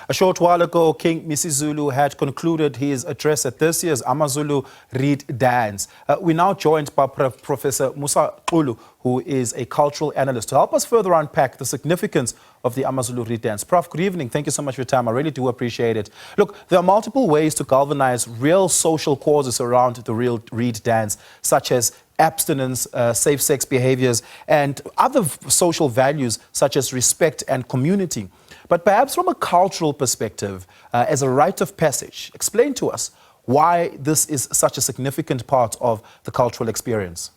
A short while ago, King Musa Xulu had concluded his address at this year's AmaZulu Reed Dance. We're now joined by Professor Musa Xulu, who is a cultural analyst, to help us further unpack the significance of the AmaZulu Reed Dance. Prof, good evening. Thank you so much for your time. I really do appreciate it. Look, there are multiple ways to galvanize real social causes around the real Reed Dance, such as abstinence, safe sex behaviors, and other social values such as respect and community. But perhaps from a cultural perspective, as a rite of passage, explain to us why this is such a significant part of the cultural experience.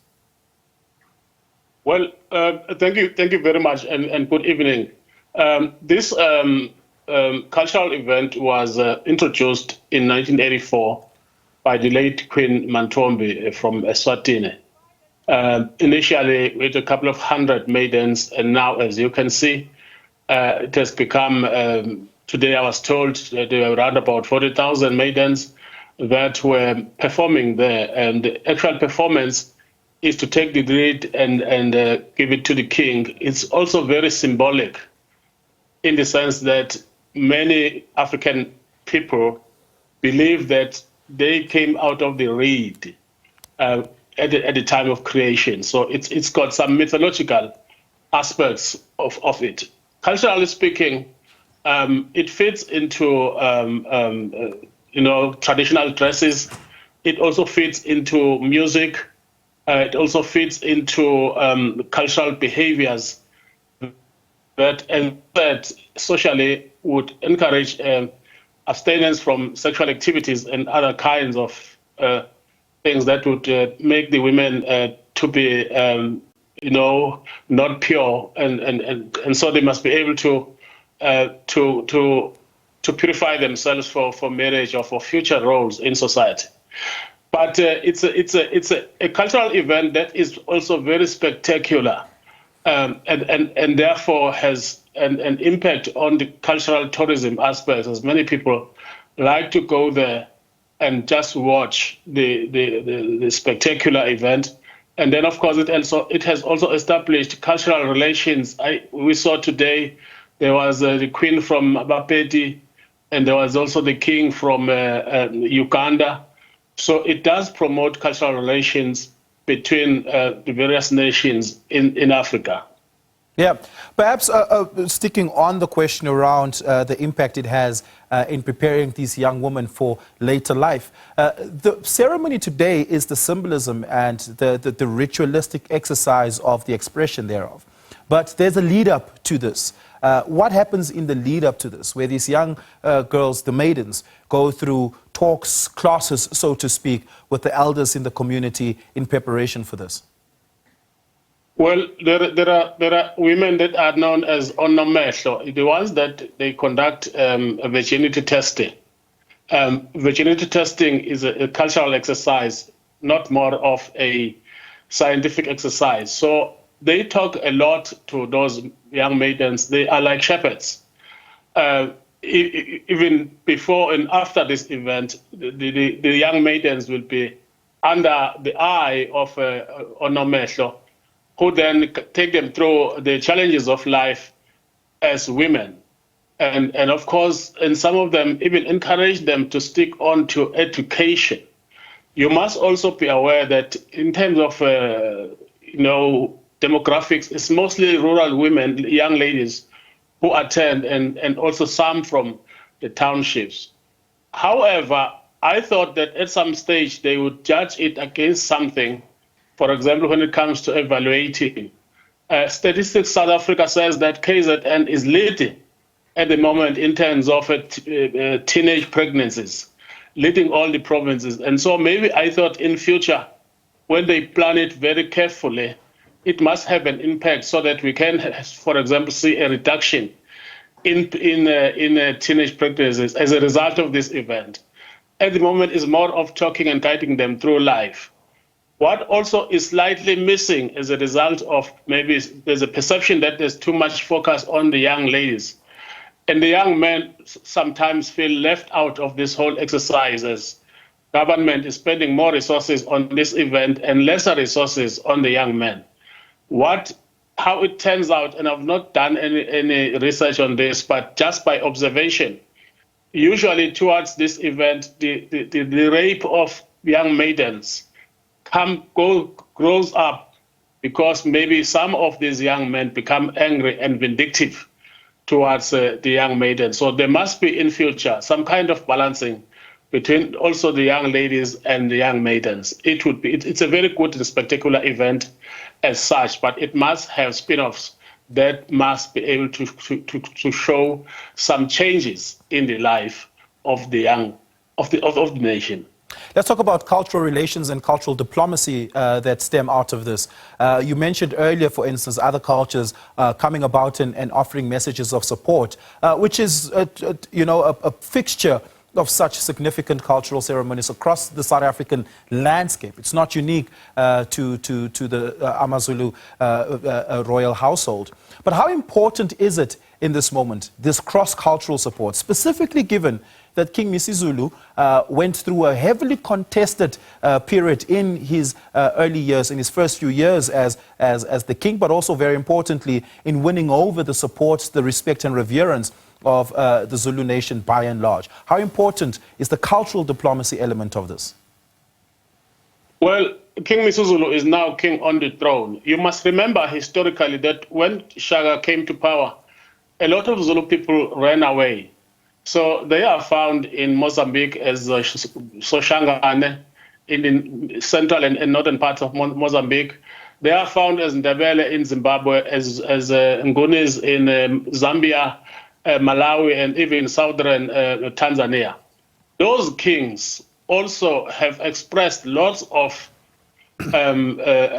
Well, thank you very much, and good evening. This cultural event was introduced in 1984 by the late Queen Mantombi from Eswatini. Initially with a couple of hundred maidens, and now, as you can see, it has become, today I was told that there were around about 40,000 maidens that were performing there. And the actual performance is to take the reed and give it to the king. It's also very symbolic in the sense that many African people believe that they came out of the reed at the time of creation. So it's got some mythological aspects of it. Culturally speaking, it fits into traditional dresses. It also fits into music. It also fits into cultural behaviors that socially would encourage abstinence from sexual activities and other kinds of things that would make the women to be, not pure, and so they must be able to purify themselves for marriage or for future roles in society. But it's a cultural event that is also very spectacular, and therefore has an impact on the cultural tourism aspects, as many people like to go there and just watch the spectacular event. And then, of course, it has also established cultural relations. We saw today there was the Queen from Bapedi, and there was also the King from Uganda. So it does promote cultural relations between the various nations in Africa. Yeah, perhaps sticking on the question around the impact it has in preparing these young women for later life. The ceremony today is the symbolism and the ritualistic exercise of the expression thereof. But there's a lead up to this. What happens in the lead up to this, where these young girls, the maidens, go through talks, classes, so to speak, with the elders in the community in preparation for this? Well, there are women that are known as onomehlo, the ones that they conduct a virginity testing. Virginity testing is a cultural exercise, not more of a scientific exercise. So they talk a lot to those young maidens. They are like shepherds. Even before and after this event, the young maidens will be under the eye of onomehlo, who then take them through the challenges of life as women. And of course, and some of them even encourage them to stick on to education. You must also be aware that in terms of, demographics, it's mostly rural women, young ladies who attend, and also some from the townships. However, I thought that at some stage they would judge it against something. For example, when it comes to evaluating, Statistics South Africa says that KZN is leading at the moment in terms of teenage pregnancies, leading all the provinces. And so maybe I thought in future, when they plan it very carefully, it must have an impact so that we can, for example, see a reduction in teenage pregnancies as a result of this event. At the moment, it's more of talking and guiding them through life. What also is slightly missing as a result of maybe there's a perception that there's too much focus on the young ladies. And the young men sometimes feel left out of this whole exercise, as government is spending more resources on this event and lesser resources on the young men. How it turns out, and I've not done any research on this, but just by observation, usually towards this event, the rape of young maidens grows up because maybe some of these young men become angry and vindictive towards the young maidens. So there must be in future some kind of balancing between also the young ladies and the young maidens. It's a very good and spectacular event as such, but it must have spin-offs that must be able to show some changes in the life of the young of the nation. Let's talk about cultural relations and cultural diplomacy that stem out of this. You mentioned earlier, for instance, other cultures coming about and offering messages of support, which is, a fixture of such significant cultural ceremonies across the South African landscape. It's not unique to the AmaZulu royal household. But how important is it in this moment, this cross-cultural support, specifically given that King Musa Xulu went through a heavily contested period in his early years, in his first few years as the king, but also very importantly in winning over the support, the respect and reverence of the Zulu nation by and large. How important is the cultural diplomacy element of this? Well, King Musa Xulu is now king on the throne. You must remember historically that when Shaka came to power, a lot of Zulu people ran away. So they are found in Mozambique as Soshangane in the central and northern parts of Mozambique. They are found as Ndebele in Zimbabwe, as Ngunis in Zambia, Malawi, and even southern Tanzania. Those kings also have expressed lots of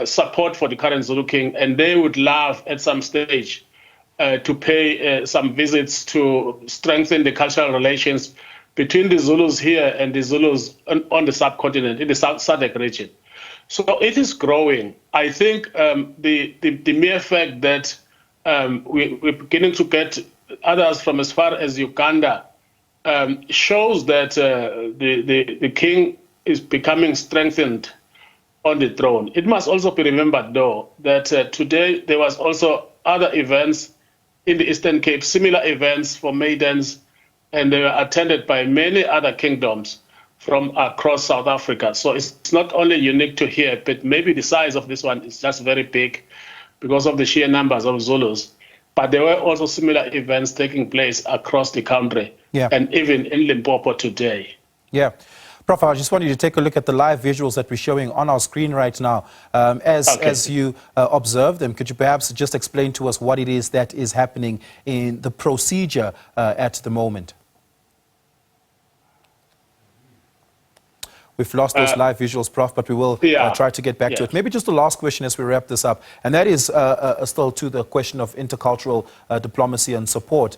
support for the current Zulu king, and they would love at some stage to pay some visits to strengthen the cultural relations between the Zulus here and the Zulus on the subcontinent, in the SADC region. So it is growing. I think the mere fact that we're beginning to get others from as far as Uganda shows that the king is becoming strengthened on the throne. It must also be remembered, though, that today there was also other events in the Eastern Cape, similar events for maidens, and they were attended by many other kingdoms from across South Africa. So it's not only unique to here, but maybe the size of this one is just very big because of the sheer numbers of Zulus. But there were also similar events taking place across the country, and even in Limpopo today. Yeah. Prof, I just want you to take a look at the live visuals that we're showing on our screen right now. As you observe them, could you perhaps just explain to us what it is that is happening in the procedure at the moment? We've lost those live visuals, Prof, but we will try to get back to it. Maybe just the last question as we wrap this up, and that is still to the question of intercultural diplomacy and support,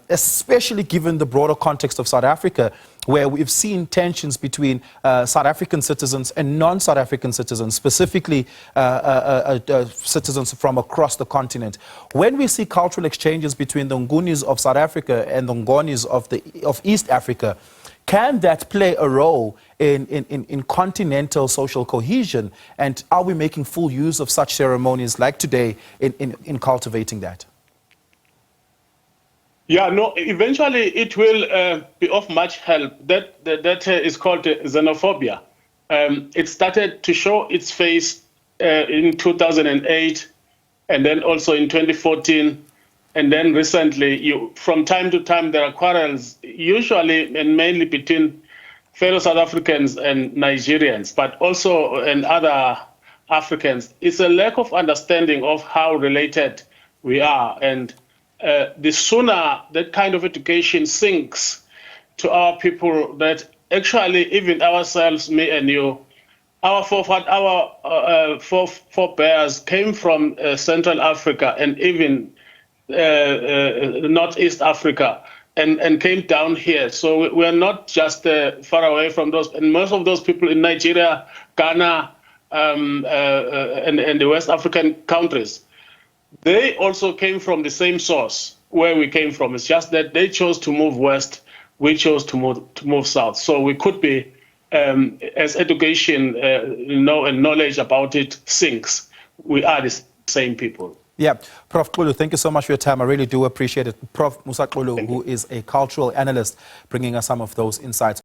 especially given the broader context of South Africa, where we've seen tensions between South African citizens and non-South African citizens, specifically citizens from across the continent. When we see cultural exchanges between the Ngunis of South Africa and the Ngonis of East Africa, can that play a role in continental social cohesion? And are we making full use of such ceremonies like today in cultivating that? Yeah, no, eventually it will be of much help. That is called xenophobia. It started to show its face in 2008 and then also in 2014. And then recently, from time to time, there are quarrels, usually and mainly between fellow South Africans and Nigerians, but also and other Africans. It's a lack of understanding of how related we are. And the sooner that kind of education sinks to our people, that actually even ourselves, me and you, our forebears came from Central Africa and even Northeast Africa and came down here. So we're not just far away from those. And most of those people in Nigeria, Ghana, and the West African countries, they also came from the same source where we came from. It's just that they chose to move west, we chose to move south. So we could be, as education, and knowledge about it sinks, we are the same people. Yeah, Prof. Xulu, thank you so much for your time. I really do appreciate it. Prof. Musa Xulu, who is a cultural analyst, bringing us some of those insights.